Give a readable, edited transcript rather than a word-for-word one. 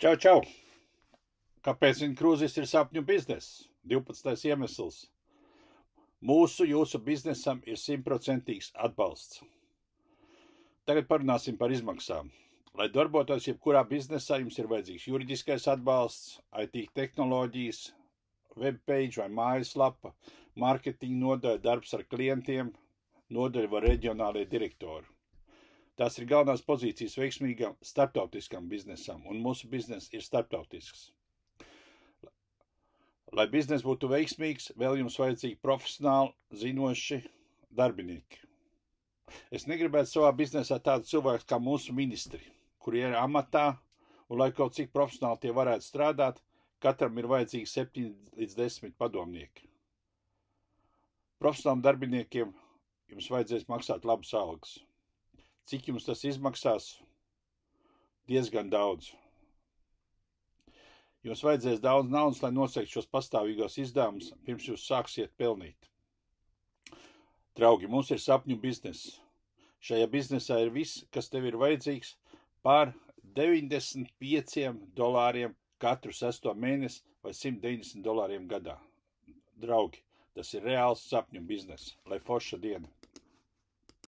Čau, čau! Kāpēc Inkrūzis ir sapņu bizness? 12. iemesls. Jūsu biznesam ir 100% atbalsts. Tagad parunāsim par izmaksām. Lai darbotos jebkurā biznesā, jums ir vajadzīgs juridiskais atbalsts, IT tehnoloģijas, webpage vai mājaslapa, marketinga nodaļa, darbs ar klientiem, nodaļa vai reģionālie direktori. Tās ir galvenās pozīcijas veiksmīgam starptautiskam biznesam, un mūsu biznes ir starptautisks. Lai biznes būtu veiksmīgs, vēl jums vajadzīgi profesionāli, zinoši darbinieki. Es negribētu savā biznesā tādu cilvēku kā mūsu ministri, kuri ir amatā, un lai kaut cik profesionāli tie varētu strādāt, katram ir vajadzīgi 7 līdz 10 padomnieki. Profesionāliem darbiniekiem jums vajadzēs maksāt labas algas. Cik jums tas izmaksās? Diezgan daudz. Jums vajadzēs daudz naudas, lai nosektu šos pastāvīgos izdevumus, pirms jūs sāksiet pelnīt. Draugi, mums ir sapņu bizness. Šajā biznesā ir viss, kas tev ir vajadzīgs, par $95 katru 6. mēnesi vai $190 gadā. Draugi, tas ir reāls sapņu bizness. Lai forša diena!